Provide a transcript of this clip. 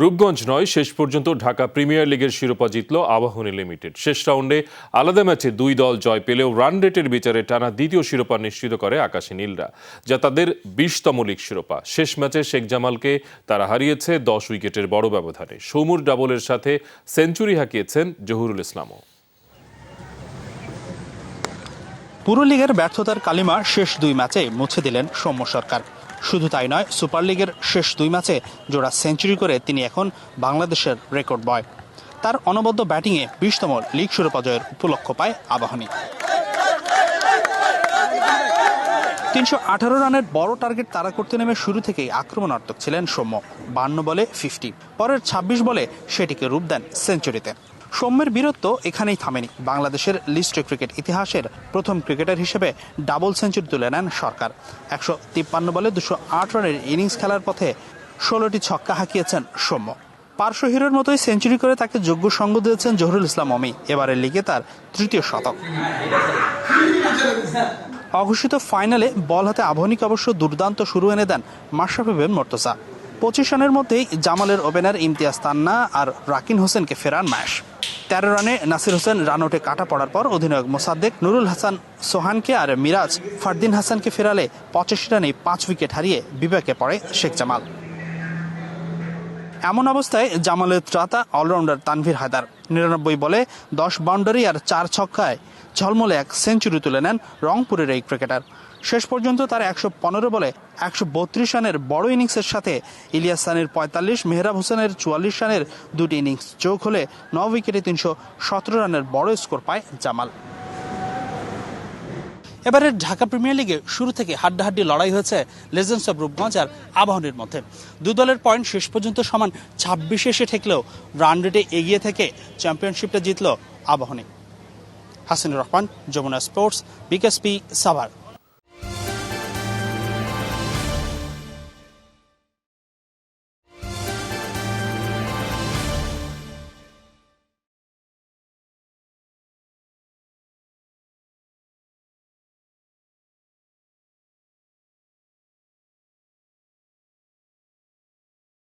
রূপগঞ্জ নয়, শেষ পর্যন্ত ঢাকা প্রিমিয়ার লিগের শিরোপা জিতল আবাহনী লিমিটেড। শেষ রাউন্ডে আলাদা ম্যাচে দুই দল জয় পেলেও রান রেটের বিচারে টানা দ্বিতীয় শিরোপা নিশ্চিত করে আকাশী নীলরা, যা তাদের 20তম লিগ শিরোপা। শেষ ম্যাচে শেখ জামালকে তারা হারিয়েছে 10 উইকেটের বড় ব্যবধানে। সৌমুর ডাবলের সাথে সেঞ্চুরি হাঁকিয়েছেন জহুরুল ইসলামও। পুরো লিগের ব্যর্থতার কালিমা শেষ দুই ম্যাচে মুছে দিলেন সৌম্য সরকার। শুধু তাই নয়, সুপার লিগের শেষ দুই ম্যাচে জোড়া সেঞ্চুরি করে তিনি এখন বাংলাদেশের রেকর্ড বয়। তার অনবদ্য ব্যাটিংয়ে 20তম লিগ শিরোপা জয়ের উপলক্ষ পায় আবাহনী। 318 রানের বড় টার্গেট তাড়া করতে নেমে শুরু থেকেই আক্রমণাত্মক ছিলেন সৌম্য। 52 বলে 50, পরের 26 বলে সেটিকে রূপ দেন সেঞ্চুরিতে। সৌম্যের বীরত্ব এখানেই থামেনি। বাংলাদেশের লিস্ট ক্রিকেট ইতিহাসের প্রথম ক্রিকেটার হিসেবে ডাবল সেঞ্চুরি তুলে নেন সরকার। 153 বলে 208 রানের ইনিংস খেলার পথে 16টি ছক্কা হাঁকিয়েছেন সৌম্য। পার্শ্ব হিরোর মতোই সেঞ্চুরি করে তাকে যোগ্য সঙ্গ দিয়েছেন জহুরুল ইসলাম অমি। এবারের লিগে তার তৃতীয় শতক। অঘোষিত ফাইনালে বল হাতে আবাহনীকে অবশ্য দুর্দান্ত শুরু এনে দেন মাশরাফি বিন মুর্তজা। 25 রানের মধ্যেই জামালের ওপেনার ইমতিয়াজ তান্না আর রাকিন হোসেনকে ফেরান ম্যাশ। 13 রানে নাসির হোসেন রানআউটে কাটা পড়ার পর অধিনায়ক মোসাদ্দেক, নুরুল হাসান সোহানকে আর মিরাজ ফারদিন হাসানকে ফেরালে 85 রানে 5 উইকেট হারিয়ে বিপাকে পড়ে শেখ জামাল। এমন অবস্থায় জামালের ত্রাতা অলরাউন্ডার তানভীর হায়দার 99 বলে 10 বাউন্ডারি আর 4 ছক্কায় ঝলমলে এক সেঞ্চুরি তুলে নেন রংপুরের এই ক্রিকেটার। শেষ পর্যন্ত তার 115 বলে 132 রানের বড় ইনিংসের সাথে ইলিয়াস সানির 45, মেহরাব হোসেনের 44 রানের দুটি ইনিংস যোগ হলে 9 উইকেটে 317 রানের বড় স্কোর পায় জামাল। এবারের ঢাকা প্রিমিয়ার লিগে শুরু থেকে হাড্ডাহাড্ডি লড়াই হয়েছে লেজেন্ডস অব রূপগঞ্জ আর আবাহনীর মধ্যে। দুই দলের পয়েন্ট শেষ পর্যন্ত সমান 26 এসে ঠেকলেও রান রেটে এগিয়ে থেকে চ্যাম্পিয়নশিপটা জিতল আবাহনী। Hasinur Rahman, Jamuna Sports, BKSP, Savar.